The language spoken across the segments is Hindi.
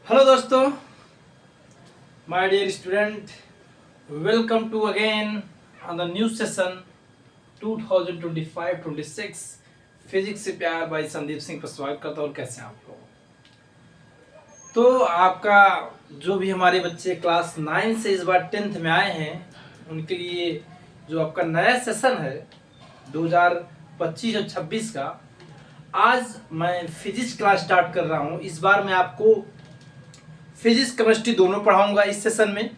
हेलो दोस्तों, my dear student, welcome to again on the new session 2025-26 physics से प्यार बाय संदीप सिंह पर स्वागत करता हूँ। कैसे हैं आप लोग? तो आपका जो भी हमारे बच्चे क्लास 9 से इस बार 10th में आए हैं, उनके लिए जो आपका नया सेशन है 2025 और 26 का, आज मैं फिजिक्स क्लास स्टार्ट कर रहा हूँ। इस बार मैं आपको फिजिक्स केमिस्ट्री दोनों पढ़ाऊंगा। इस सेशन में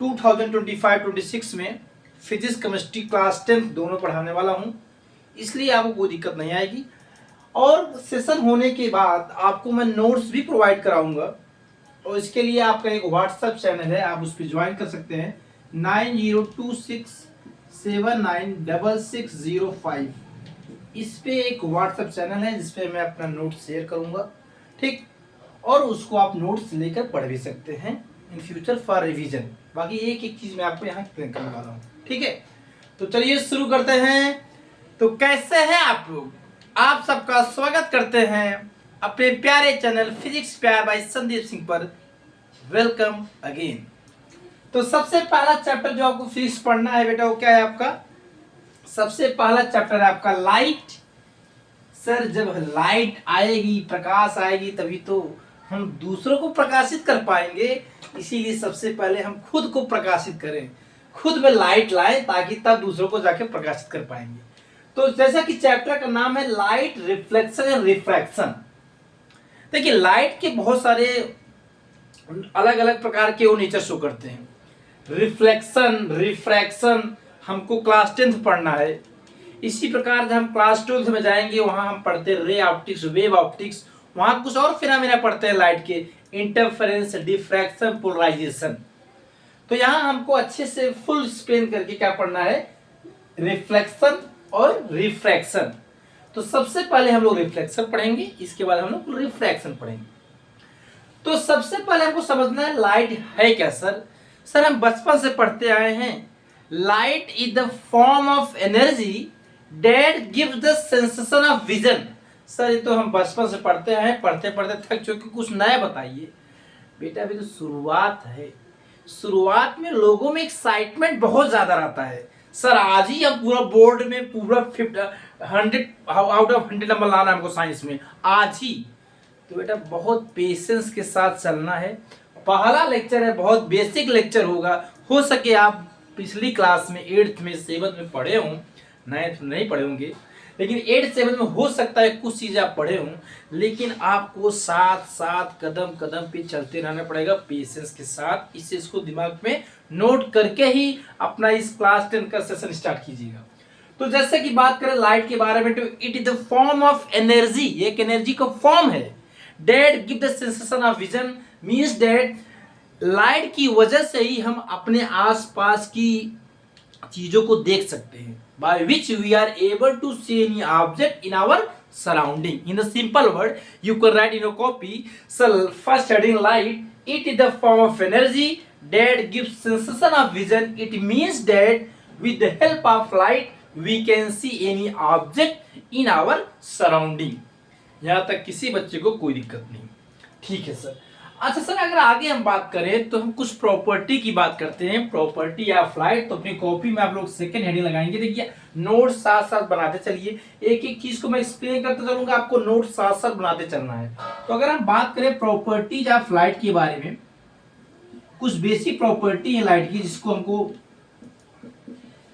2025-26 में फिजिक्स केमिस्ट्री क्लास 10 दोनों पढ़ाने वाला हूं, इसलिए आपको कोई दिक्कत नहीं आएगी। और सेशन होने के बाद आपको मैं नोट्स भी प्रोवाइड कराऊंगा, और इसके लिए आपका एक व्हाट्सएप चैनल है, आप उस पर ज्वाइन कर सकते हैं 9026796605। इस पे एक व्हाट्सएप चैनल है जिसपे मैं अपना नोट शेयर करूंगा, ठीक। और उसको आप नोट्स लेकर पढ़ भी सकते हैं इन फ्यूचर फॉर रिवीजन। बाकी एक एक चीज मैं आपको यहाँ एक्सप्लेन करने वाला हूँ, ठीक है। तो चलिए शुरू करते हैं। तो कैसे हैं आप लोग? आप सबका स्वागत करते हैं अपने प्यारे चैनल फिजिक्स प्यार बाय संदीप सिंह पर। Welcome again. तो सबसे पहला चैप्टर जो आपको फिजिक्स पढ़ना है बेटा, वो क्या है आपका? सबसे पहला चैप्टर है आपका लाइट। सर, जब लाइट आएगी, प्रकाश आएगी, तभी तो हम दूसरों को प्रकाशित कर पाएंगे। इसीलिए सबसे पहले हम खुद को प्रकाशित करें, खुद में लाइट लाएं, ताकि तब दूसरों को जाके प्रकाशित कर पाएंगे। तो जैसा कि चैप्टर का नाम है लाइट, रिफ्लेक्शन एंड रिफ्रैक्शन। देखिए, लाइट के बहुत सारे अलग अलग प्रकार के वो नेचर शो करते हैं। रिफ्लेक्शन, रिफ्रैक्शन हमको क्लास 10th पढ़ना है। इसी प्रकार जब हम क्लास 12th में जाएंगे, वहां हम पढ़ते हैं रे ऑप्टिक्स, वेव ऑप्टिक्स। वहां कुछ और फिनोमेना पढ़ते हैं लाइट के, इंटरफेरेंस, डिफ्रैक्शन, पोलराइजेशन। तो यहाँ हमको अच्छे से फुल एक्सप्लेन करके क्या पढ़ना है, रिफ्लेक्शन और रिफ्रैक्शन। तो सबसे पहले हम लोग रिफ्लेक्शन पढ़ेंगे, इसके बाद हम लोग रिफ्रैक्शन पढ़ेंगे। तो सबसे पहले हमको समझना है लाइट है क्या। सर हम बचपन से पढ़ते आए हैं, light is the form of energy that gives the sensation of vision. Sir, ये तो हम बचपन से पढ़ते हैं, पढ़ते पढ़ते थक चुके, कुछ नया बताइए। बेटा, अभी तो शुरुआत है। शुरुआत में लोगों में एक्साइटमेंट बहुत ज्यादा रहता है। सर, आज ही हम पूरा बोर्ड में पूरा 100 आउट ऑफ 100 नंबर लाना है हमको साइंस में, आज ही। तो बेटा, बहुत पेशेंस के साथ चलना है। पहला लेक्चर है, बहुत बेसिक लेक्चर होगा। हो सके आप पिछली क्लास में 8th में 7th में पढ़े हों, 9th में नहीं पढ़े होंगे, लेकिन 8th 7th में हो सकता है कुछ चीज़ आप पढ़े हों। लेकिन आपको साथ साथ कदम कदम पे चलते रहना पड़ेगा पेशेंस के साथ। इसको दिमाग में नोट करके ही अपना इस क्लास 10 का सेशन स्टार्ट कीजिएगा। तो जैसे कि बात करें लाइट के बारे में, तो it is the form of energy, एक एनर्जी का फॉर्म है, that give the sensation of vision. Means that light की वजह से ही हम अपने आसपास की चीजों को देख सकते हैं, by which we are able to see any object in our surrounding. In a simple word, you can write in a copy. So first heading light, it is the form of energy that gives sensation of vision. It means that with the help of light we can see any object in our surrounding. यहाँ तक किसी बच्चे को कोई दिक्कत नहीं, ठीक है सर। अच्छा सर, अगर आगे हम बात करें तो हम कुछ प्रॉपर्टी की बात करते हैं, प्रॉपर्टी ऑफ लाइट। तो अपनी कॉपी में आप लोग सेकंड हेडिंग लगाएंगे। देखिए, नोट साथ साथ बनाते चलिए, एक एक चीज को मैं एक्सप्लेन करते चलूंगा, आपको नोट साथ साथ बनाते चलना है। तो अगर हम बात करें प्रॉपर्टीज ऑफ लाइट के बारे में, कुछ बेसिक प्रॉपर्टी है लाइट की जिसको हमको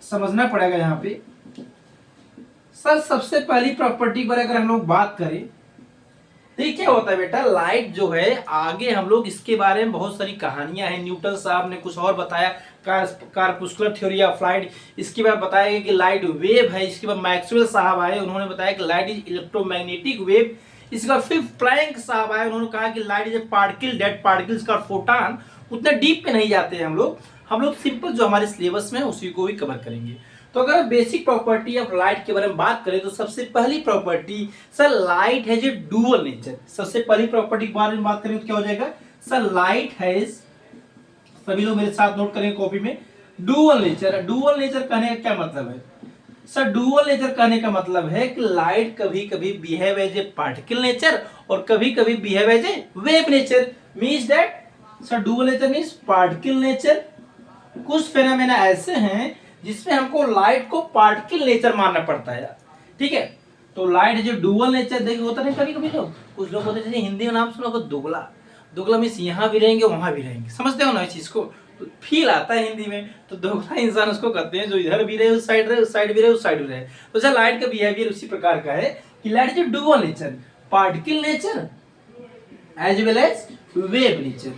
समझना पड़ेगा यहाँ पे। सर, सबसे पहली प्रॉपर्टी पर अगर हम लोग बात करें, तो क्या होता है बेटा, लाइट जो है, आगे हम लोग इसके बारे में बहुत सारी कहानियां हैं। न्यूटन साहब ने कुछ और बताया, कार्पुस्कुलर थ्योरी ऑफ लाइट। इसके बाद बताया गया कि लाइट वेव है। इसके बाद मैक्सवेल साहब आए, उन्होंने बताया कि लाइट इज इलेक्ट्रोमैग्नेटिक वेव। इसके बाद फिर प्लैंक साहब आए, उन्होंने कहा कि light is a particle, dead particles का फोटॉन। उतने डीप पे नहीं जाते हैं हम लोग सिंपल जो हमारे सिलेबस में उसी को भी कवर करेंगे। तो अगर बेसिक प्रॉपर्टी ऑफ लाइट के बारे में बात करें, तो सबसे पहली property, sir, light has A dual nature. सबसे पहली प्रॉपर्टी के बारे में बात करें तो क्या हो जाएगा, सर, लाइट हैज, सभी लोग मेरे साथ नोट करेंगे कॉपी में, डुअल नेचर। डुअल नेचर कहने का क्या मतलब है? सर डुअल नेचर कहने का मतलब है कि लाइट कभी कभी behave as a particle nature और कभी कभी behave as a wave nature. Means that sir dual nature means particle nature. कुछ फेनोमेना ऐसे हैं जिसमें हमको लाइट को पार्टिकल नेचर मानना पड़ता है, ठीक है। तो लाइट जो डुअल नेचर देखिए होता नहीं, कभी कभी लोग कुछ लोग होते हैं हिंदी में नाम सुनो दुगला। दुगला मीन्स यहाँ भी रहेंगे वहां भी रहेंगे, समझते हो ना इस चीज को, तो फील आता है हिंदी में। तो दुगला इंसान उसको कहते हैं जो इधर भी रहे उस साइड रहे, उस साइड भी रहे उस साइड भी रहे। तो सर लाइट का बिहेवियर उसी प्रकार का है कि लाइट जो dual nature, particle nature as well as wave nature,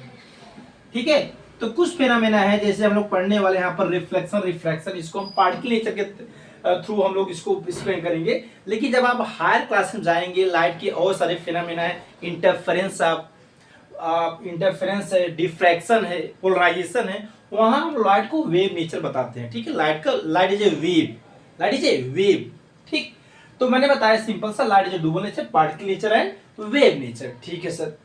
ठीक है। तो कुछ फेनोमेना है जैसे हम लोग पढ़ने वाले यहाँ पर रिफ्लेक्शन रिफ्रैक्शन, इसको हम पार्टिकल नेचर के थ्रू हम लोग इसको एक्सप्लेन करेंगे। लेकिन जब आप हायर क्लास में जाएंगे लाइट के और सारे फेनोमेना है, इंटरफेरेंस इंटरफेरेंस है, डिफ्रैक्शन है, पोलराइजेशन है, वहां हम लाइट को वेव नेचर बताते हैं, ठीक है। Light is a wave, light is a wave, ठीक। तो मैंने बताया सिंपल सा light is A dual nature, particle nature and wave nature, ठीक है सर।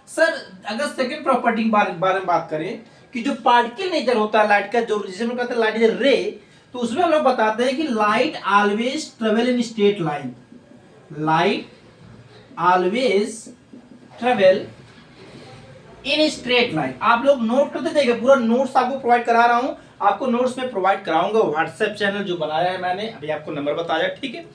सर अगर सेकंड प्रॉपर्टी के बारे में बात करें कि जो पार्टिकल नेचर होता है लाइट का, जो जिसे हम कहते हैं लाइट इज ए रे, तो उसमें हम लोग बताते हैं कि light always travel in straight line, light always travel in straight line. आप लोग नोट करते जाइएगा, पूरा नोट्स आपको प्रोवाइड करा रहा हूं, आपको नोट्स में प्रोवाइड कराऊंगा। व्हाट्सएप चैनल जो बनाया है मैंने, अभी आपको नंबर बताया, ठीक है,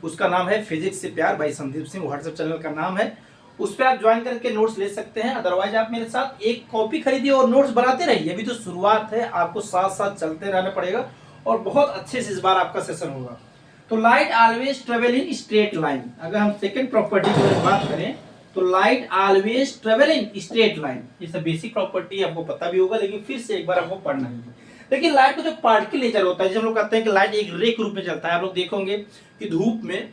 उसका नाम है फिजिक्स से प्यार भाई संदीप सिंह, व्हाट्सएप चैनल का नाम है। उस पर आप ज्वाइन करके नोट्स ले सकते हैं। अदरवाइज आप मेरे साथ एक कॉपी खरीदिए और नोट्स बनाते रहिए। अभी तो शुरुआत है, आपको साथ साथ चलते रहना पड़ेगा और बहुत अच्छे से इस बार आपका सेशन होगा। तो light always travel in straight line. अगर हम सेकंड प्रॉपर्टी की बात करें तो light always travel in straight line, ये सब बेसिक प्रॉपर्टी आपको पता भी होगा, लेकिन फिर से एक बार आपको पढ़ना है। लेकिन लाइट का जो पार्टिकल नेचर होता है, जैसे हम लोग कहते हैं कि लाइट एक रे के रूप में चलता है। आप लोग देखोगे कि धूप में,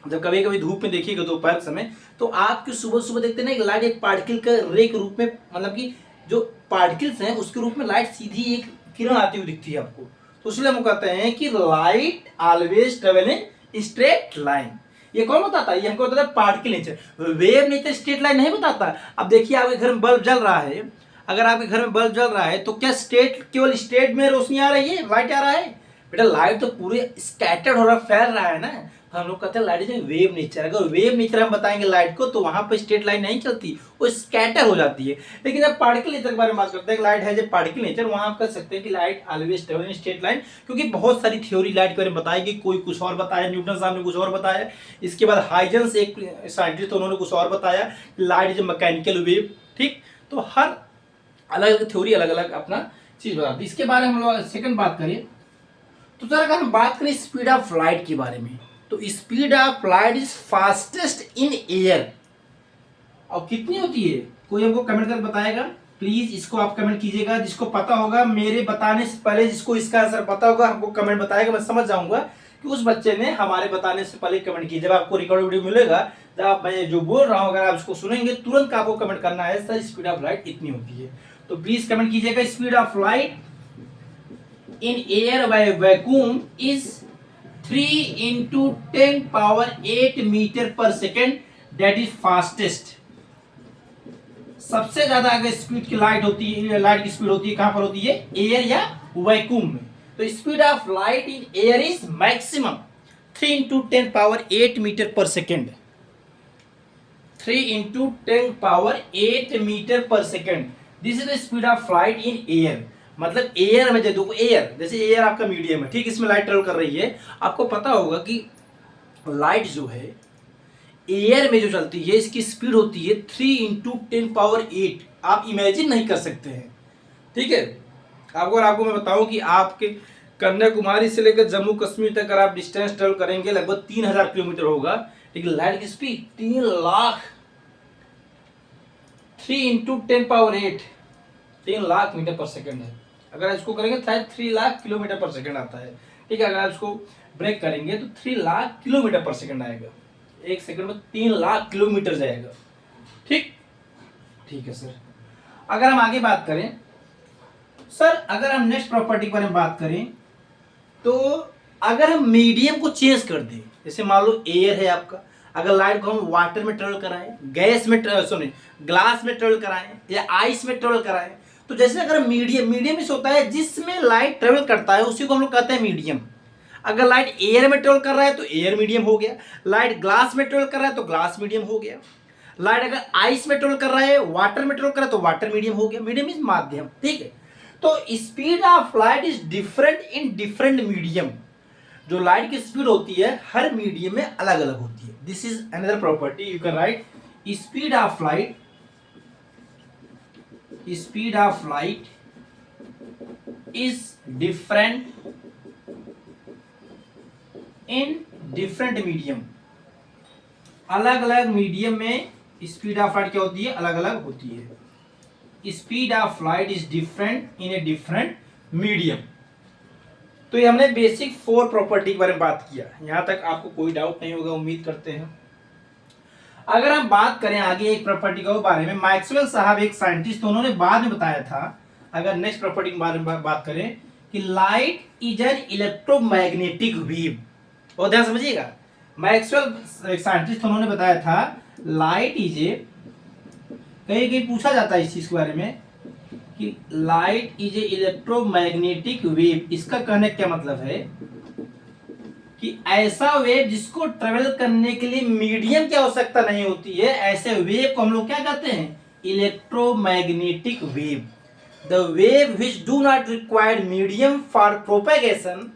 जब कभी कभी धूप में देखिएगा दोपहर समय, तो आपके सुबह सुबह देखते हैं ना लाइट एक पार्टिकल का रे के रूप में, मतलब कि जो पार्टिकल्स हैं उसके रूप में लाइट सीधी एक किरण आती हुई दिखती है आपको। तो इसलिए हम कहते हैं कि light always travel in straight line. ये कौन बताता है? ये हमको बताता है particle nature. Wave nature straight line नहीं बताता। अब देखिए आपके घर में बल्ब जल रहा है, अगर आपके घर में बल्ब जल रहा है तो क्या स्ट्रेट, केवल स्ट्रेट में रोशनी आ रही है, लाइट आ रहा है? बेटा लाइट तो पूरे स्कैटर्ड हो रहा, फैल रहा है ना। हम लोग कहते हैं लाइट इज वेव नेचर। अगर वेव नेचर हम बताएंगे लाइट को तो वहां पर स्ट्रेट लाइन नहीं चलती, वो स्कैटर हो जाती है। लेकिन जब पार्टिकल नेचर के बारे में बात करते हैं, लाइट है जो पार्टिकल नेचर, वहां आप कह सकते हैं कि light always travel in straight line, क्योंकि बहुत सारी थ्योरी लाइट के बारे में बताएगी। कोई कुछ और बताया, न्यूटन साहब ने कुछ और बताया, इसके बाद हाइजेंस एक साइंटिस्ट, उन्होंने कुछ और बताया, लाइट इज मैकेनिकल वेव, ठीक। तो हर अलग अलग थ्योरी अलग अलग अपना चीज बताती है। इसके बारे में हम लोग सेकंड बात करें तो सर अगर हम बात करें स्पीड ऑफ लाइट के बारे में, तो speed of light is fastest in air. और कितनी होती है? कोई हमको कमेंट करके बताएगा प्लीज, इसको आप कमेंट कीजिएगा। जिसको पता होगा मेरे बताने से पहले, जिसको इसका आंसर पता होगा हमको कमेंट बताएगा, मैं समझ जाऊंगा कि उस बच्चे ने हमारे बताने से पहले कमेंट की। जब आपको रिकॉर्ड वीडियो मिलेगा, जब आप मैं जो बोल रहा हूँ अगर आप इसको सुनेंगे, तुरंत आपको कमेंट करना है सर स्पीड ऑफ लाइट इतनी होती है। तो प्लीज कमेंट कीजिएगा। Speed of light in air by vacuum is 3 into 10 power 8 meter per second, that is fastest। सबसे ज्यादा अगर स्पीड की लाइट होती है, लाइट की स्पीड होती है कहां पर होती है? एयर या वैक्यूम में। तो speed of light in air is maximum 3 into 10 power 8 meter per second. 3 into 10 power 8 meter per second, this is the speed of light in air. मतलब एयर में देखो, एयर जैसे एयर आपका मीडियम है, ठीक, इसमें लाइट ट्रेवल कर रही है। आपको पता होगा कि लाइट जो है एयर में जो चलती है, इसकी स्पीड होती है 3 into 10 power 8। आप इमेजिन नहीं कर सकते हैं, ठीक है। आपको मैं बताऊं कि आपके कन्याकुमारी से लेकर जम्मू कश्मीर तक अगर आप डिस्टेंस ट्रेवल करेंगे लगभग 3000 किलोमीटर होगा, लेकिन लाइट की speed 3 lakh, 3 into 10 power 8, 3 lakh meter per second है। अगर इसको करेंगे शायद 3 लाख किलोमीटर पर सेकंड आता है, ठीक है। अगर आप इसको ब्रेक करेंगे तो 3 लाख किलोमीटर पर सेकंड आएगा। एक सेकंड में 3 लाख किलोमीटर जाएगा, ठीक है सर। अगर हम आगे बात करें सर, अगर हम नेक्स्ट प्रॉपर्टी के बारे में बात करें तो अगर हम मीडियम को चेंज कर दें, जैसे मान लो एयर है आपका, अगर लाइट को हम वाटर में ट्रेवल कराएं, गैस में ग्लास में ट्रेवल कराएं या आइस में ट्रेवल कराएं, तो जैसे अगर मीडियम इस होता है जिसमें लाइट ट्रेवल करता है, उसी को हम लोग कहते हैं मीडियम। अगर लाइट एयर में ट्रेवल कर रहा है तो एयर मीडियम हो गया, लाइट ग्लास में ट्रेवल कर रहा है तो ग्लास मीडियम हो गया, लाइट अगर आइस में ट्रेवल कर रहा है, वाटर में ट्रेवल कर रहा है तो वाटर मीडियम हो गया। मीडियम इज माध्यम, ठीक है। तो speed of light is different in different medium. जो लाइट की स्पीड होती है हर मीडियम में अलग अलग होती है। This is another property you can write. Speed of light, speed of light is different in different medium. अलग अलग मीडियम में स्पीड ऑफ लाइट क्या होती है, अलग अलग होती है। Speed of light is different in a different medium. तो ये हमने बेसिक 4 प्रॉपर्टी के बारे में बात किया। यहां तक आपको कोई डाउट नहीं होगा, उम्मीद करते हैं। अगर हम बात करें आगे एक प्रॉपर्टी के बारे में, मैक्सवेल साहब एक साइंटिस्ट, तो उन्होंने बाद में बताया था, अगर नेक्स्ट प्रॉपर्टी के बारे में बात करें कि light is an electromagnetic wave. और ध्यान समझिएगा, मैक्सवेल एक साइंटिस्ट, उन्होंने बताया था लाइट इज ए, कहीं कहीं पूछा जाता है इस चीज के बारे में कि light is a electromagnetic wave. इसका कहने का क्या मतलब है कि ऐसा वेव जिसको ट्रेवल करने के लिए मीडियम की आवश्यकता नहीं होती है, ऐसे वेव को हम लोग क्या कहते हैं, electromagnetic wave. The wave which do not require medium for propagation,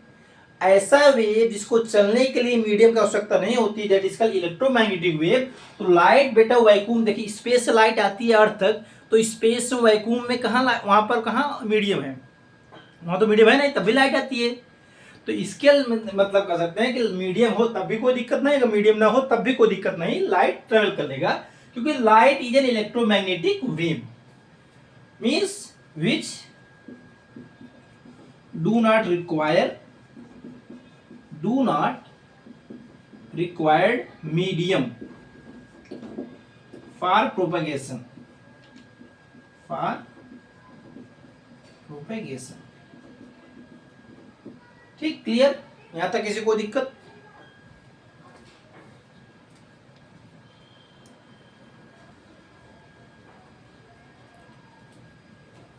ऐसा वेव जिसको चलने के लिए मीडियम की आवश्यकता नहीं होती, that is called electromagnetic wave. तो लाइट बेटा वैक्यूम, देखिए स्पेस से लाइट आती है अर्थ तक, तो स्पेस में वैक्यूम में कहाँ, वहां पर कहाँ मीडियम है, वहां तो मीडियम है नहीं, तब भी लाइट आती है। तो इसके मतलब कह सकते हैं कि मीडियम हो तब भी कोई दिक्कत नहीं, अगर मीडियम ना हो तब भी कोई दिक्कत नहीं, लाइट ट्रेवल कर लेगा, क्योंकि light is an electromagnetic wave means which do not required medium for propagation, ठीक, क्लियर, यहां तक किसी को दिक्कत?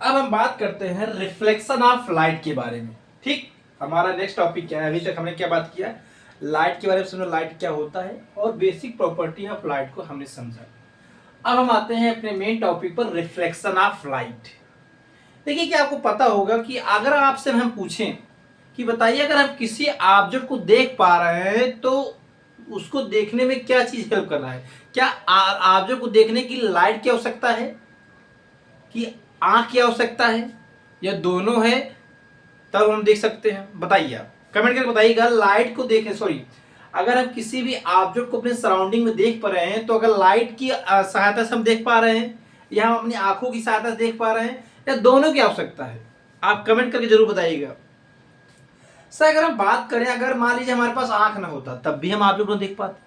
अब हम बात करते हैं रिफ्लेक्शन ऑफ लाइट के बारे में। ठीक, हमारा नेक्स्ट टॉपिक क्या है? अभी तक हमने क्या बात किया, लाइट के बारे में समझो, लाइट क्या होता है और बेसिक प्रॉपर्टी ऑफ लाइट को हमने समझा। अब हम आते हैं अपने मेन टॉपिक पर, रिफ्लेक्शन ऑफ लाइट। देखिए क्या आपको पता होगा कि अगर आपसे हम पूछें कि बताइए अगर हम किसी ऑब्जेक्ट को देख पा रहे हैं तो उसको देखने में क्या चीज हेल्प कर रहा है? क्या ऑब्जेक्ट को देखने की लाइट की आवश्यकता है कि आंख की आवश्यकता है, या दोनों है तब हम देख सकते हैं? बताइए, आप कमेंट करके बताइएगा। लाइट को देखें, सॉरी, अगर हम किसी भी ऑब्जेक्ट को अपने सराउंडिंग में देख पा रहे हैं तो अगर लाइट की सहायता से हम देख पा रहे हैं, या हम अपनी आंखों की सहायता से देख पा रहे हैं, या दोनों की आवश्यकता है? आप कमेंट करके जरूर बताइएगा। सर अगर हम बात करें, अगर मान लीजिए हमारे पास आंख ना होता तब भी हम ऑब्जेक्ट को देख पाते,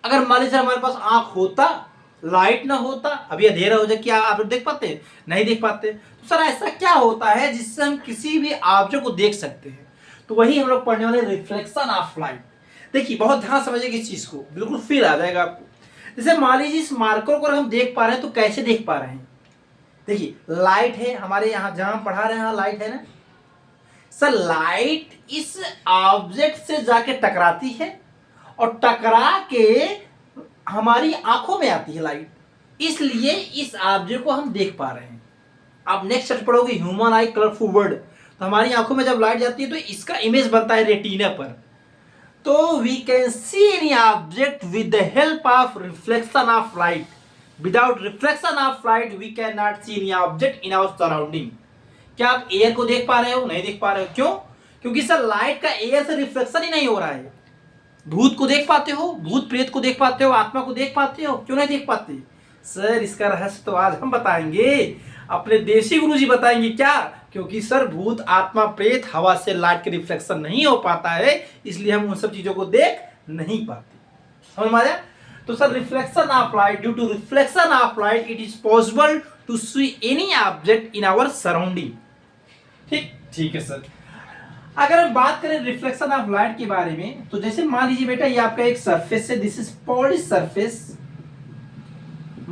अगर मान लीजिए हमारे पास आंख होता, लाइट ना होता, अभी अंधेरा हो जाए, क्या आप लोग देख पाते हैं? नहीं देख पाते। तो सर ऐसा क्या होता है जिससे हम किसी भी ऑब्जेक्ट को देख सकते हैं? तो वही हम लोग पढ़ने वाले रिफ्लेक्शन ऑफ लाइट। देखिए बहुत ध्यान समझिएगा इस चीज को, बिल्कुल फील आ जाएगा आपको। जैसे मान लीजिए इस मार्कर को हम देख पा रहे हैं तो कैसे देख पा रहे हैं? देखिए लाइट है हमारे यहाँ, जहां हम पढ़ा रहे हैं लाइट है ना सर, लाइट इस ऑब्जेक्ट से जाके टकराती है और टकरा के हमारी आंखों में आती है लाइट, इसलिए इस ऑब्जेक्ट को हम देख पा रहे हैं। आप नेक्स्ट चैप्टर पढ़ोगे ह्यूमन आई कलरफुल वर्ल्ड, तो हमारी आंखों में जब लाइट जाती है तो इसका इमेज बनता है रेटिना पर। तो we can see any object with the help of reflection of light. Without reflection of light we can not see any object in our surrounding. क्या आप एयर को देख पा रहे हो? नहीं देख पा रहे हो। क्यों? क्योंकि सर लाइट का एयर से रिफ्लेक्शन ही नहीं हो रहा है। भूत को देख पाते हो? भूत प्रेत को देख पाते हो? आत्मा को देख पाते हो? क्यों नहीं देख पाते? सर इसका रहस्य तो आज हम बताएंगे, अपने देसी गुरुजी बताएंगे। क्या? क्योंकि सर भूत आत्मा प्रेत हवा से लाइट के रिफ्लेक्शन नहीं हो पाता है, इसलिए हम उन सब चीजों को देख नहीं पाते। समझ में आया? तो sir reflection of light, due to reflection of light it is possible to see any object in our surrounding. ठीक है सर। अगर हम बात करें रिफ्लेक्शन ऑफ लाइट के बारे में, तो जैसे मान लीजिए बेटा ये आपका एक सरफेस है, दिस इज पॉलिश सरफेस।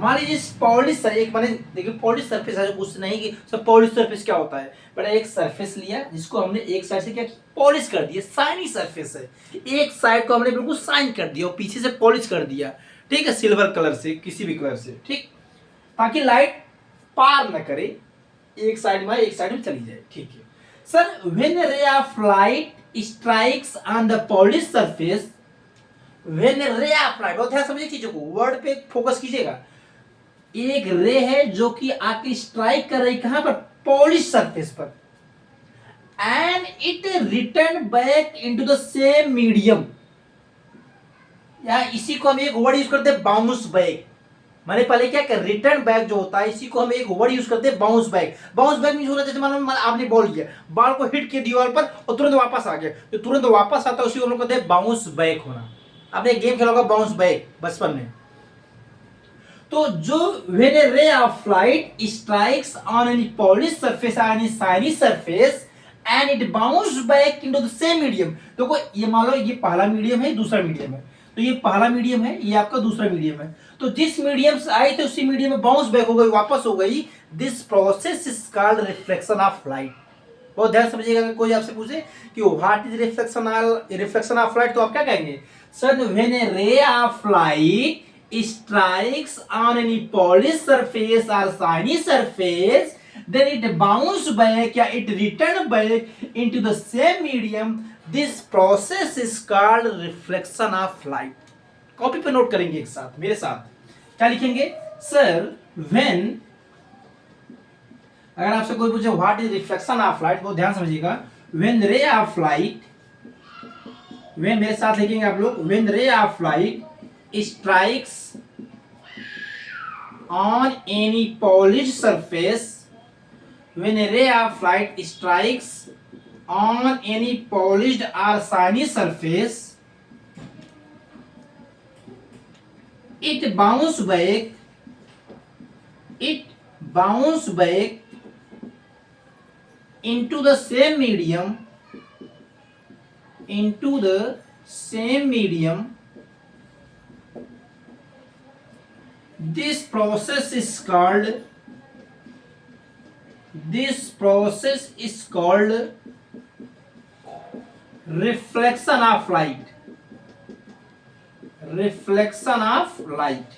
मान लीजिए पॉलिश एक मैंने देखिए पॉलिश सरफेस है, कुछ नहीं कि सब पॉलिश सरफेस क्या होता है, बट एक सरफेस लिया जिसको हमने एक साइड से क्या पॉलिश कर दिया, शाइनी सरफेस है, एक साइड को हमने बिल्कुल शाइन कर दिया और पीछे से पॉलिश कर दिया, ठीक है, सिल्वर कलर से, किसी भी कलर से, ठीक, ताकि लाइट पार न करे, एक साइड में एक साइड में चली जाए, ठीक है। सर व्हेन रे of light strikes on the polish surface, when रे ऑफ लाइट, बहुत ध्यान समझिए चीजों को, वर्ड पे फोकस कीजिएगा। एक रे है जो कि आके स्ट्राइक कर रही कहां पर, पॉलिश सरफेस पर, and it return back into the same medium, या इसी को हम एक वर्ड यूज करते हैं बाउंस बैक। मैंने पहले क्या कर, रिटर्न बैक जो होता है इसी को हम एक वर्ड यूज करते हैं bounce back. Bounce back means होता है जैसे मान आपने बॉल किया, बॉल को हिट किया दीवार पर और तुरंत वापस आ गया, तो तुरंत वापस आता है उसी को हम लोग कहते हैं बाउंस बैक होना। आपने गेम खेला होगा बाउंस बैक बचपन में। तो जो when a ray of light strikes on any polish surface और any shiny surface and it bounce back into the same medium. देखो ये मान लो ये पहला मीडियम है, दूसरा मीडियम है, तो ये पहला मीडियम है, ये आपका दूसरा मीडियम है, तो जिस मीडियम से आए थे उसी मीडियम में बाउंस बैक हो गई, वापस हो गई, this process is called reflection of light. बहुत ध्यान समझिएगा, अगर कोई आपसे पूछे कि what is reflection of light, तो आप क्या कहेंगे, sir when a ray of light strikes on any polished surface or shiny surface, then it bounce back या it return back into the same medium. This process is called reflection of light. Copy पे नोट करेंगे एक साथ मेरे साथ, क्या लिखेंगे, सर when, अगर आपसे कोई पूछे what is reflection of light, बहुत ध्यान समझिएगा, when ray of light, when मेरे साथ लिखेंगे आप लोग, when ray of light strikes on any polished surface, when a ray of light strikes on any polished or shiny surface, it bounce back into the same medium. This process is called reflection of light. Reflection of light.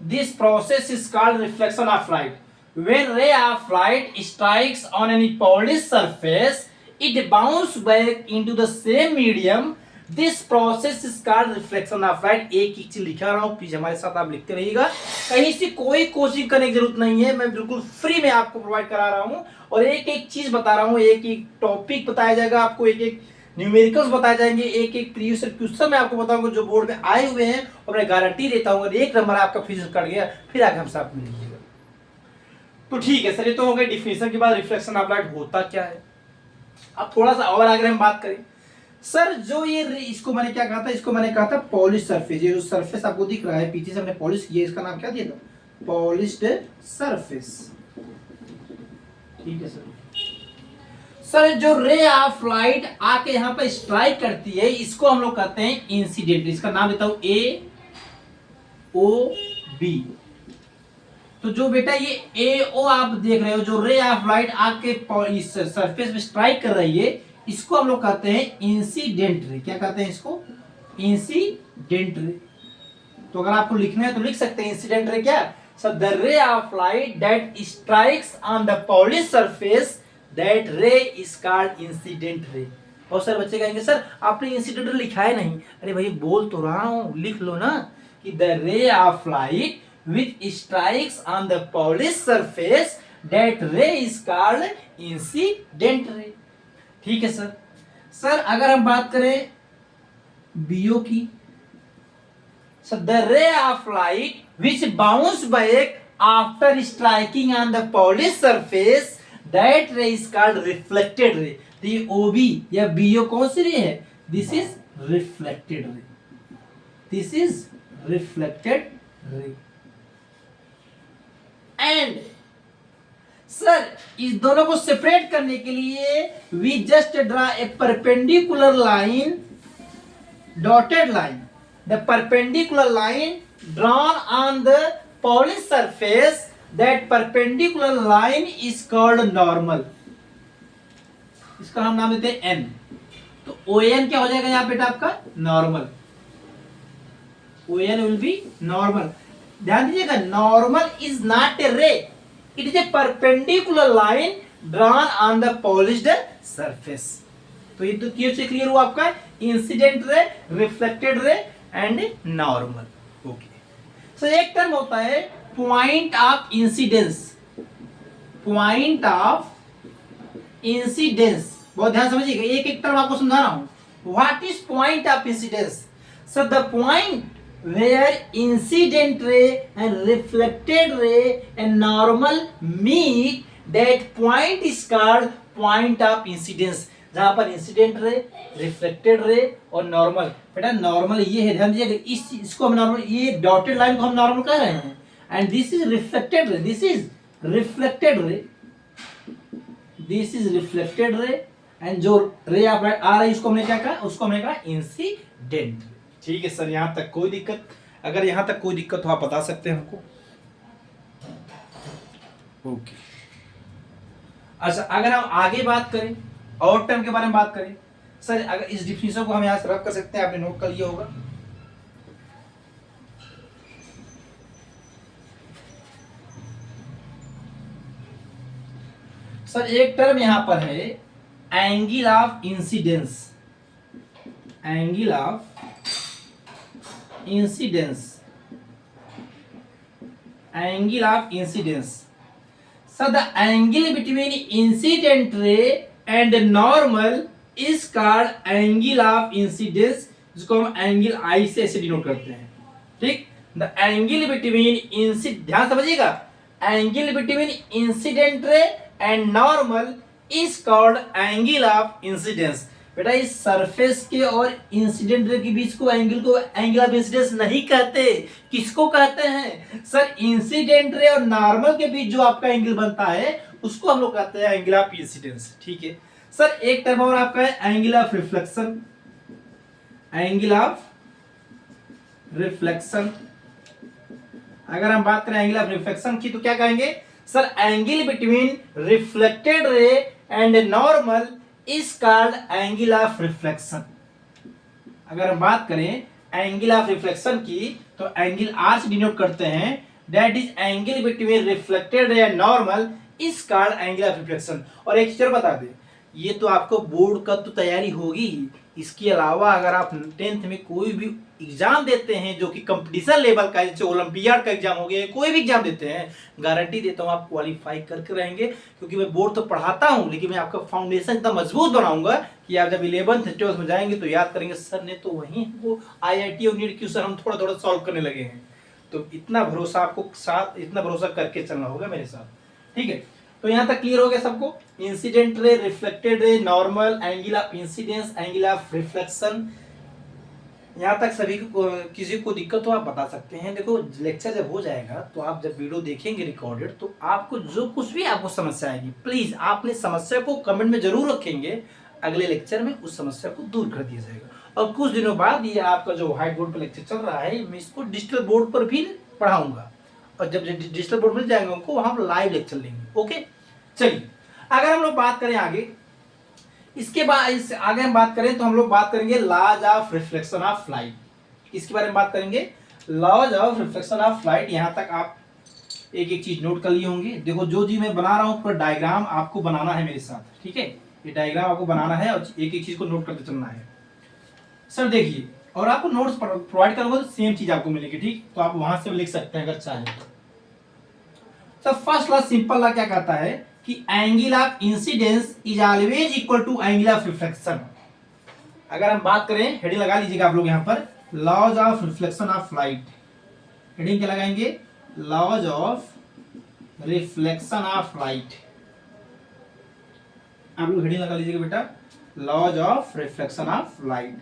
This process is called reflection of light. When ray of light strikes on any polished surface, it bounces back into the same medium. This process is called reflection of light. एक चीज लिखा रहा हूं, प्लीज हमारे साथ आप लिखते रहिएगा, कहीं से कोई कोचिंग करने की जरूरत नहीं है, मैं बिल्कुल फ्री में आपको प्रोवाइड करा रहा हूं और एक एक चीज बता रहा हूं, एक एक टॉपिक बताया जाएगा आपको, एक एक न्यूमेरिकल्स बताए जाएंगे, एक एक प्रीवियस क्वेश्चन मैं आपको बताऊंगा जो बोर्ड में आए हुए हैं, और मैं गारंटी देता हूं अगर एक नंबर आपका फिजिक्स कट गया फिर आगे हमसे आप मिलिएगा। तो ठीक है सर, ये तो हो गई डिफिनेशन के बाद रिफ्लेक्शन ऑफ लाइट होता क्या है। अब थोड़ा सा और आगे हम बात करें, सर जो ये इसको मैंने क्या कहा था, इसको मैंने कहा था पॉलिश सरफेस। ये जो सरफेस आपको दिख रहा है पीछे से हमने पॉलिश किया, इसका नाम क्या दिया था, पॉलिश्ड सरफेस, ठीक है सर। सर जो रे ऑफ लाइट आके यहाँ पे स्ट्राइक करती है इसको हम लोग कहते हैं इंसिडेंट, इसका नाम देता हूं AOB। तो जो बेटा ये AO आप देख रहे हो, जो रे ऑफ लाइट आके इस सरफेस पे स्ट्राइक कर रही है, इसको हम लोग कहते हैं इंसिडेंट रे। क्या कहते हैं इसको, इंसिडेंट रे। तो अगर आपको लिखना है तो लिख सकते हैं इंसिडेंट रे क्या, सो द रे of light that strikes on the polish surface, that रे इज कॉल्ड इंसिडेंट रे। और सर बच्चे कहेंगे सर आपने इंसिडेंट रे लिखा है नहीं, अरे भाई बोल तो रहा हूं, लिख लो ना कि द रे of light which strikes on the polish surface, that रे इज कॉल्ड इंसिडेंट रे। ठीक है सर। सर अगर हम बात करें बीओ की, सर द रे of light which bounce back after striking on the polish surface, that रे इज कॉल्ड रिफ्लेक्टेड रे। तो ये ओबी या बीओ कौन सी रे है, this is reflected ray, this is reflected ray. And sir इस दोनों को सेपरेट करने के लिए we just draw a perpendicular line, dotted line. The perpendicular line drawn on the polished surface that perpendicular line is called normal. इसका हम नाम देते हैं n. तो ON क्या हो जाएगा यहाँ बेटा आपका normal. ON will be normal. ध्यान दीजिएगा, नॉर्मल इज नॉट ए रे, it is a perpendicular line drawn on the polished surface. तो ये तो क्लियर हुआ आपका incident ray, reflected ray and normal. Okay. सो एक टर्म होता है point of incidence. Point of incidence, बहुत ध्यान समझिएगा, एक एक टर्म आपको समझा रहा हूं. What is point of incidence? So the point where incident ray and reflected ray and normal meet, that point is called point of incidence. जहां पर इंसिडेंट रे, रिफ्लेक्टेड रे और नॉर्मल. बेटा नॉर्मल ये है, ध्यान दीजिएगा, इसको हम नॉर्मल, ये डॉटेड लाइन को हम नॉर्मल कह रहे हैं. And this is reflected ray, this is reflected ray, this is reflected ray. And जो रे आप आ रही है उसको हमने क्या कहा? उसको हमने कहा इंसिडेंट. ठीक है सर, यहां तक कोई दिक्कत? अगर यहां तक कोई दिक्कत हो आप बता सकते हैं हमको. ओके. अच्छा, अगर हम आगे बात करें और टर्म के बारे में बात करें सर, अगर इस डिफिनेशन को हम यहां से रब कर सकते हैं, आपने नोट कर लिया होगा. सर एक टर्म यहां पर है angle of incidence. Angle of incidence, angle of incidence. So the angle between incident ray and normal is called angle of incidence, जिसको हम एंगल आई से ऐसे डिनोट करते हैं. ठीक. द एंगल बिटवीन ध्यान समझिएगा, angle between incident ray and normal is called angle of incidence. बेटा इस सरफेस के और इंसिडेंट रे के बीच को एंगल ऑफ इंसिडेंस नहीं कहते. किसको कहते हैं सर? इंसिडेंट रे और नॉर्मल के बीच जो आपका एंगल बनता है उसको हम लोग कहते हैं एंगल ऑफ इंसिडेंस. ठीक है सर. एक टर्म और आपका है angle of reflection. Angle of reflection, अगर हम बात करें एंगल ऑफ रिफ्लेक्शन की तो क्या कहेंगे sir? Angle between reflected ray and normal is called angle of reflection. अगर हम बात करें एंगल ऑफ रिफ्लेक्शन की तो एंगल आर से डिनोट करते हैं. That is angle between reflected ray and normal is called angle of reflection. और एक चीज बता दें, ये तो आपको बोर्ड का तो तैयारी होगी ही, इसके अलावा अगर आप 10th में कोई भी एग्जाम देते हैं जो कि कंपटीशन लेवल का, जैसे ओलंपियाड का एग्जाम हो गया, कोई भी एग्जाम देते हैं, गारंटी देता हूं आप क्वालिफाई करके रहेंगे. क्योंकि मैं बोर्ड तो पढ़ाता हूं, लेकिन मैं आपका फाउंडेशन इतना मजबूत बनाऊंगा कि आप जब 11th 12th में जाएंगे तो याद करेंगे सर ने तो वहीं वो IIT और नीट क्वेश्चन हम थोड़ा थोड़ा सॉल्व करने लगे हैं. तो इतना भरोसा आपको साथ, इतना भरोसा करके चलना होगा मेरे साथ. ठीक है. तो यहां तक क्लियर हो गया सबको? Incident ray, reflected ray, normal, angle of incidence, angle of reflection. यहां तक सभी को, किसी को दिक्कत हो आप बता सकते हैं. देखो लेक्चर जब हो जाएगा तो आप जब वीडियो देखेंगे रिकॉर्डेड, तो आपको जो कुछ भी आपको समस्या आएगी, प्लीज आपने समस्या को कमेंट में जरूर रखेंगे. अगले लेक्चर में उस समस्या को दूर कर दिया जाएगा. और कुछ दिनों बाद ये आपका जो व्हाइट बोर्ड पर लेक्चर चल रहा है, मैं इसको डिजिटल बोर्ड पर भी पढ़ाऊंगा. और जब डिजिटल बोर्ड मिल जाएंगे उनको, वहां हम लाइव लेक्चर लेंगे. ओके. चलिए, अगर हम लोग बात करें आगे, इसके बाद इस आगे हम बात करें तो हम लोग बात करेंगे laws of reflection of light. इसके बारे में बात करेंगे, laws of reflection of light. यहां तक आप एक एक चीज नोट कर लिए होंगे. देखो जो जी मैं बना रहा हूं पूरा डायग्राम आपको बनाना है मेरे साथ. ठीक है, ये डायग्राम आपको बनाना है और एक एक चीज को नोट करते चलना है. सर देखिए, और आपको नोट्स प्रोवाइड करूंगा तो सेम चीज आपको मिलेगी. ठीक, तो आप वहां से लिख सकते हैं अगर चाहें. Sir first law, simple law क्या कहता है कि angle of incidence is always equal to angle of reflection. अगर हम बात करें, हेडिंग लगा लीजिएगा आप लोग यहां पर, laws of reflection of light. Heading क्या लगाएंगे? Laws of reflection of light. आप लोग हेडिंग लगा लीजिएगा बेटा, laws of reflection of light.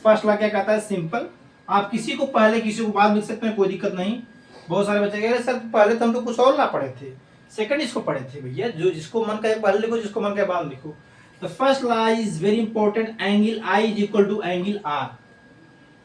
First law क्या कहता है? सिंपल. आप किसी को पहले किसी को बाद लिख सकते हैं, कोई दिक्कत नहीं. बहुत सारे बच्चे कह रहे सर पहले तो हम तो कुछ और ना पढ़े थे, सेकंड इसको पढ़े थे. भैया जो जिसको मन करे पहले लिखो, जिसको मन करे बाद लिखो. The first law is very important, angle I is equal to angle R.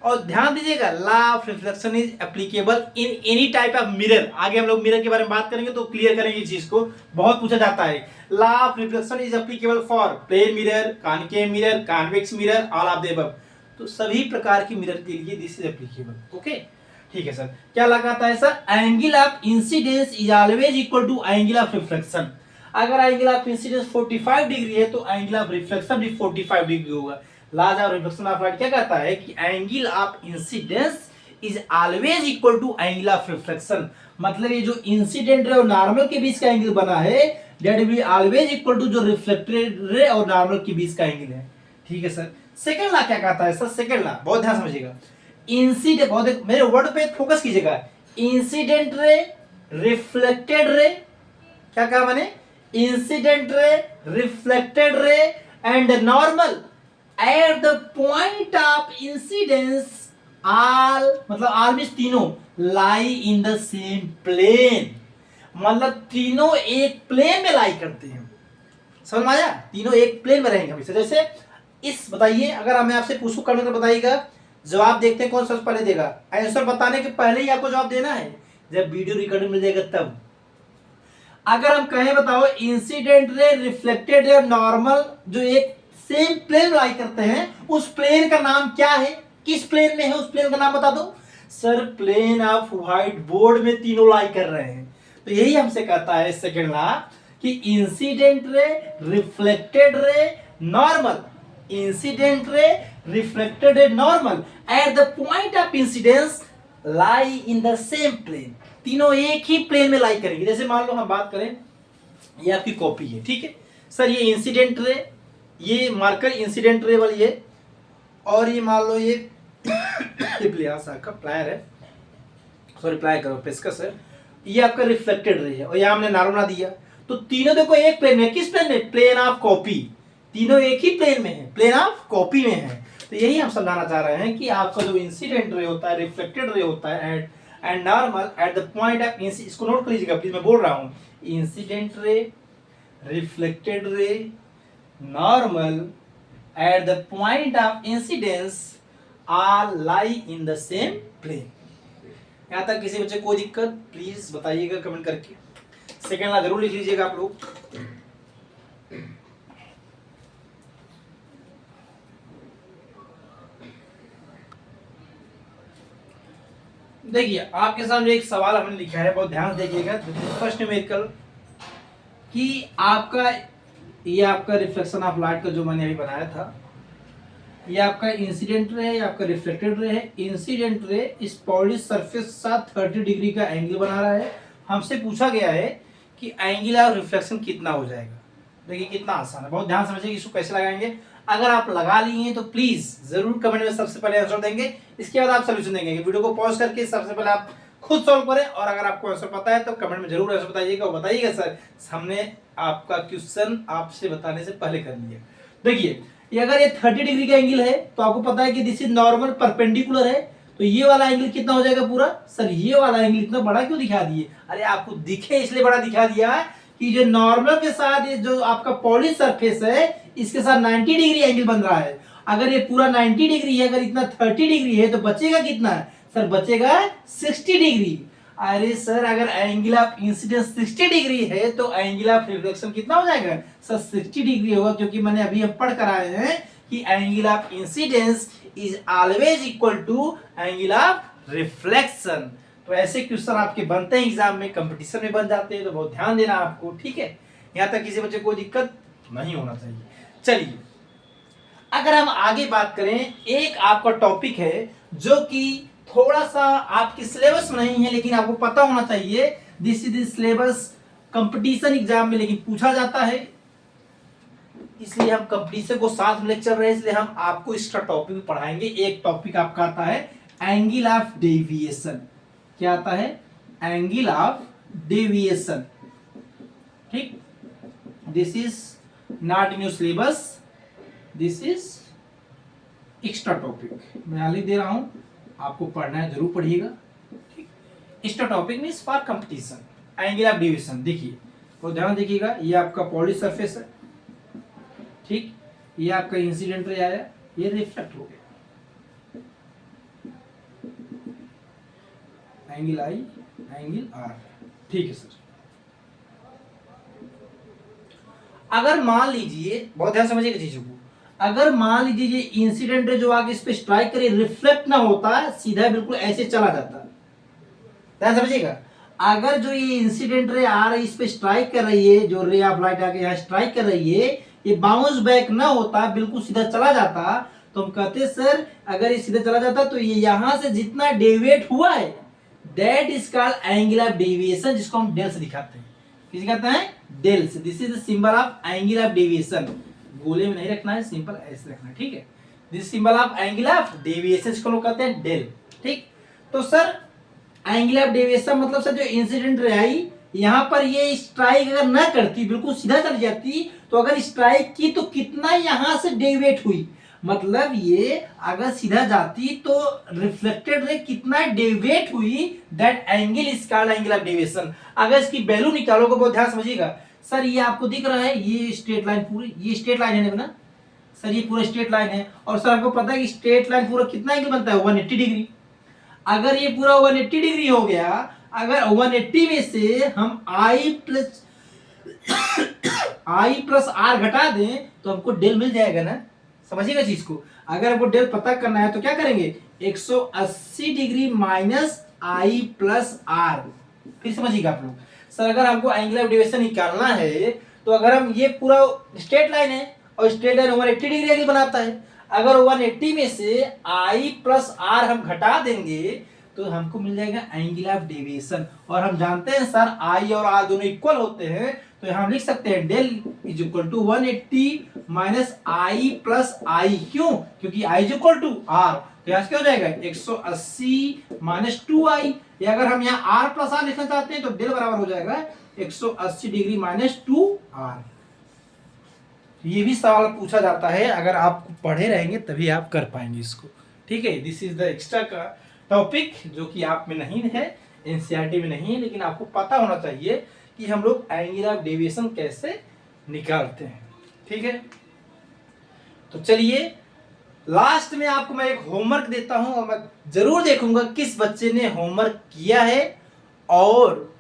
और ध्यान दीजिएगा, law of reflection is applicable in any type of mirror. आगे हम लोग मिरर के बारे में बात करेंगे तो क्लियर करेंगे इस चीज को, बहुत पूछा जाता है। Law of reflection is applicable for plane mirror, concave mirror, convex mirror, all of the above. तो सभी प्रकार की मिरर के लिए दिस इज एप्लीकेबल। ओके, ठीक है सर। क्या लगाता है sir? Angle of incidence is always equal to angle of reflection. अगर एंगल ऑफ इंसिडेंस 45 डिग्री है तो एंगल ऑफ रिफ्लेक्शन भी 45 डिग्री होगा। Laws of reflection of light क्या कहता है कि angle of incidence is always equal to angle of reflection. मतलब ये जो इंसिडेंट रे और नॉर्मल के बीच का एंगल बना है that will be always equal to जो रिफ्लेक्टेड रे और नॉर्मल के बीच का एंगल है। ठीक है सर। सेकंड लॉ क्या कहता है सर? सेकंड लॉ बहुत ध्यान समझिएगा। इंसिडेंट, बहुत मेरे वर्ड पे फोकस कीजिएगा। इंसिडेंट रे, रिफ्लेक्टेड रे, क्या कहा मैंने? Incident ray, reflected ray and normal at the point of incidence all, मतलब ऑल मींस तीनों, लाई इन द सेम प्लेन। मतलब तीनों एक प्लेन में लाई करते हैं। समझ में आया? तीनों एक प्लेन में रहेंगे हमेशा। जैसे इस, बताइए अगर मैं आपसे पूछूं कमेंट में बताइएगा, जवाब देखते हैं कौन सबसे पहले देगा। आंसर बताने के पहले ही आपको जवाब देना है, जब वीडियो रिकॉर्डिंग मिल जाएगा तब। अगर हम कहें बताओ इंसिडेंट रे, रिफ्लेक्टेड रे और नॉर्मल जो एक सेम प्लेन लाई करते हैं, उस प्लेन का नाम क्या है? किस प्लेन में है उस प्लेन का नाम बता दो। Sir plane of white board में तीनों लाई कर रहे हैं। तो यही हमसे कहता है सेकंड लॉ कि incident ray, reflected ray, normal, incident ray, reflected ray, normal at the point of incidence lie in the same plane. तीनों एक ही प्लेन में लाई करेंगे। जैसे मान लो हम बात करें, ये आपकी कॉपी है, ठीक है सर, ये इंसिडेंट रे, ये मार्कर इंसिडेंट रे वाली है, और ये मान लो ये प्लियास का प्लायर है, सॉरी प्लायर करो पेस्कस है, ये आपका रिफ्लेक्टेड रे है, और यहाँ हमने नार्मल बना दिया। तो तीनों देखो एक प्लेन में, किस प्लेन में? Plane of copy. तीनों एक ही प्लेन में है, प्लेन ऑफ कॉपी में है। तो यही हम समझाना चाह रहे हैं कि आपका जो इंसिडेंट रे होता है, रिफ्लेक्टेड रे होता है and normal at the point of, इसको नोट कर लीजिएगा प्लीज, मैं बोल रहा हूं incident ray, reflected ray, normal at the point of incidence are lie in the same plane. यहां तक किसी बच्चे कोई दिक्कत प्लीज बताइएगा कमेंट करके। सेकेंड लॉ जरूर लिख लीजिएगा आप लोग। देखिए आपके सामने एक सवाल हमने लिखा है, बहुत ध्यान से देखिएगा। फर्स्ट न्यूमेरिकल कि आपका, ये आपका रिफ्लेक्शन ऑफ लाइट का जो मैंने अभी बनाया था, ये आपका इंसिडेंट रे है, आपका रिफ्लेक्टेड रे है। इंसिडेंट रे इस पॉलिश सरफेस के साथ 30 डिग्री का एंगल बना रहा है। हमसे पूछा गया है कि एंगल ऑफ रिफ्लेक्शन कितना हो जाएगा। देखिए कितना आसान है, बहुत ध्यान समझिए इसको कैसे लगाएंगे। अगर आप लगा लिए तो प्लीज जरूर कमेंट में सबसे पहले आंसर देंगे, इसके बाद आप सोल्यूशन देंगे। वीडियो को पॉज करके सबसे पहले आप खुद सॉल्व करें, और अगर आपको आंसर पता है तो कमेंट में जरूर आंसर बताइएगा, और बताइएगा सर हमने आपका क्वेश्चन आपसे बताने से पहले कर लिया। देखिए ये अगर ये 30 डिग्री का एंगल है तो आपको पता है कि दिस इज नॉर्मल परपेंडिकुलर है, तो ये वाला एंगल कितना हो जाएगा पूरा? सर ये वाला एंगल इतना बड़ा क्यों दिखा दिए? अरे आपको दिखे इसलिए बड़ा दिखा दिया कि जो नॉर्मल के साथ ये जो आपका पॉलिश सरफेस है इसके साथ 90 डिग्री एंगल बन रहा है। अगर ये पूरा 90 डिग्री है, अगर इतना 30 डिग्री है तो बचेगा कितना? सर बचेगा 60 डिग्री। अरे सर अगर एंगल ऑफ इंसिडेंस 60 डिग्री है तो एंगल ऑफ रिफ्लेक्शन कितना हो जाएगा? सर 60 डिग्री होगा, क्योंकि मैंने अभी हम पढ़ कर आए हैं कि angle of incidence is always equal to angle of reflection. तो ऐसे क्वेश्चन आपके बनते हैं एग्जाम में, कंपटीशन में बन जाते हैं, तो बहुत ध्यान देना आपको, ठीक है। यहाँ तक किसी बच्चे को कोई दिक्कत नहीं होना चाहिए। चलिए अगर हम आगे बात करें, एक आपका टॉपिक है जो कि थोड़ा सा आपके सिलेबस में नहीं है लेकिन आपको पता होना चाहिए। This is the syllabus, competition exam में लेकिन पूछा जाता है, इसलिए हम कंपटीशन को साथ में लेक्चर रहे, इसलिए हम आपको इसका टॉपिक पढ़ाएंगे। एक टॉपिक आपका आता है एंगल ऑफ डेविएशन। क्या आता है? एंगल ऑफ डेविएशन, ठीक। This is not in your syllabus, this is extra topic, मैं यहाँ लिख दे रहा हूं, आपको पढ़ना है जरूर पढ़िएगा, ठीक। Extra topic means for competition. Angle of deviation देखिए, तो ध्यान देखिएगा, ये आपका पॉलिश सरफेस है, ठीक, ये आपका इंसिडेंट रे आया, ये रिफ्लेक्ट हो गया, एंगल आई, एंगल आर। ठीक है सर। अगर मान लीजिए, बहुत ध्यान समझिएगा चीजों को, अगर मान लीजिए ये इंसिडेंट जो आगे इस पे स्ट्राइक करे रिफ्लेक्ट ना होता, सीधा बिल्कुल ऐसे चला जाता। ध्यान समझिएगा, अगर जो ये इंसिडेंट रे आ रही इस पे स्ट्राइक कर रही है, जो रे ऑफ लाइट आके यहाँ स्ट्राइक कर रही है, ये बाउंस बैक ना होता, बिल्कुल सीधा चला जाता, तो हम कहते सर अगर ये सीधा चला जाता तो ये यहां से जितना डेविएट हुआ है that is called angle of deviation, जिसको हम डेल से दिखाते हैं। किसे कहते हैं? डेल से। This is the symbol of angle of deviation. गोले में नहीं रखना है, सिंपल ऐसे रखना है। ठीक है, this symbol of angle of deviation, इसको लोग कहते हैं डेल। ठीक, तो सर एंगल ऑफ डेविएशन मतलब सर जो इंसिडेंट रे आई यहां पर ये स्ट्राइक अगर ना करती, बिल्कुल सीधा चली जाती, तो अगर स्ट्राइक की तो कितना यहां से डेविएट हुई, मतलब ये अगर सीधा जाती तो रिफ्लेक्टेड रे कितना डेविएट हुई, that angle is called angle of deviation. अगर इसकी वैल्यू निकालोगे, बहुत ध्यान समझिएगा सर, ये आपको दिख रहा है ये स्ट्रेट लाइन, पूरी ये स्ट्रेट लाइन है ना सर, ये पूरा स्ट्रेट लाइन है, और सर आपको पता है कि स्ट्रेट लाइन पूरा कितना एंगल बनता है? 180 डिग्री। अगर ये पूरा 180 डिग्री हो गया, अगर 180 में से हम I प्लस आर घटा दें तो हमको डेल मिल जाएगा ना। समझिएगा चीज को, अगर हमको डेल पता करना है तो क्या करेंगे? 180 degree minus I plus R. फिर समझिएगा आप लोग, सर अगर हमको एंगल ऑफ डेविएशन निकालना है तो अगर हम ये पूरा स्ट्रेट लाइन है और स्ट्रेट लाइन 180 डिग्री एंगल बनाता है, अगर 180 में से I प्लस आर हम घटा देंगे तो हमको मिल जाएगा एंगल ऑफ डेविएशन। और हम जानते हैं सर I और R दोनों इक्वल होते हैं, तो यहां हम लिख सकते हैं del is equal to 180 minus I plus I. क्यों? क्योंकि I is equal to R, तो यहां क्या हो जाएगा? 180 माइनस 2I, या अगर हम यहाँ R प्लस आर लिखना चाहते हैं तो डेल बराबर हो जाएगा 180 डिग्री माइनस 2R। ये भी सवाल पूछा जाता है, अगर आप पढ़े रहेंगे तभी आप कर पाएंगे इसको। ठीक है, दिस इज द एक्स्ट्रा का टॉपिक जो कि आप में नहीं है, एनसीईआरटी में नहीं है, लेकिन आपको पता होना चाहिए कि हम लोग एंगल ऑफ डेविएशन कैसे निकालते हैं। ठीक है, तो चलिए लास्ट में आपको मैं एक होमवर्क देता हूं, और मैं जरूर देखूंगा किस बच्चे ने होमवर्क किया है और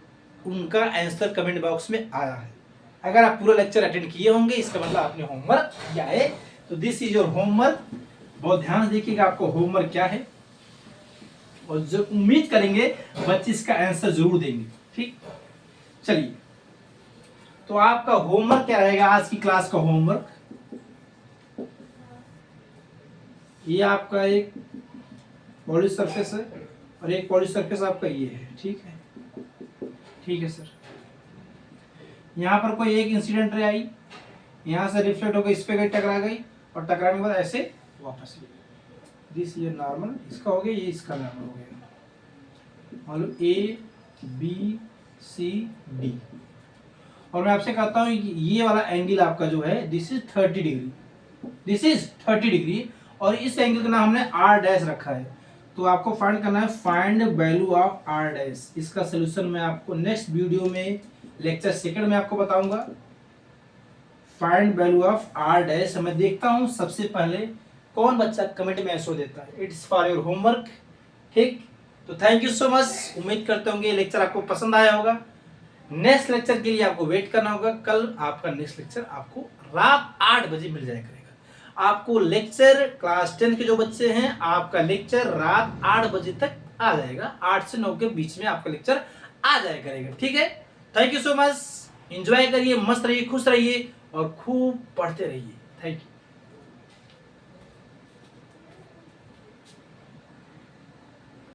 उनका आंसर कमेंट बॉक्स में आया है। अगर आप पूरा लेक्चर अटेंड किए होंगे इसका मतलब आपने होमवर्क किया है, तो दिस इज योर होमवर्क। बहुत ध्यान से देखिएगा आपको होमवर्क क्या है, और जो उम्मीद करेंगे बच्चे इसका आंसर जरूर देंगे। ठीक, चलिए तो आपका होमवर्क क्या रहेगा आज की क्लास का होमवर्क? ये आपका एक पॉलिश सरफेस है और एक पॉलिश सरफेस आपका ये है। ठीक है, ठीक है सर, यहाँ पर कोई एक इंसिडेंट रे आई, यहाँ से रिफ्लेक्ट होकर इस पे गई, टकरा गई, और टकराने के बाद ऐसे वापस गई। दिस ये नॉर्मल इसका हो गया, ये इसका नॉर्मल हो गया। मान लो A B C D, और मैं आपसे कहता हूँ ये वाला एंगल आपका जो है this is 30 degree, this is 30 degree, और इस एंगल का नाम हमने R डैश रखा है। तो आपको फाइंड करना है find value of R dash. इसका सोल्यूशन मैं आपको नेक्स्ट वीडियो में लेक्चर सेकंड में आपको बताऊंगा। Find value of R dash मैं देखता हूं सबसे पहले कौन बच्चा कमेंट में आंसर देता है। It's for your homework. ठीक, तो थैंक यू सो मच। उम्मीद करते होंगे ये लेक्चर आपको पसंद आया होगा। नेक्स्ट लेक्चर के लिए आपको वेट करना होगा। कल आपका नेक्स्ट लेक्चर आपको रात 8 बजे मिल जाया करेगा। आपको लेक्चर क्लास 10 के जो बच्चे हैं आपका लेक्चर रात 8 बजे तक आ जाएगा। 8 से 9 के बीच में आपका लेक्चर आ जाया करेगा। ठीक है, thank you so much. Enjoy करिए, मस्त रहिए, खुश रहिए और खूब पढ़ते रहिए। Thank you.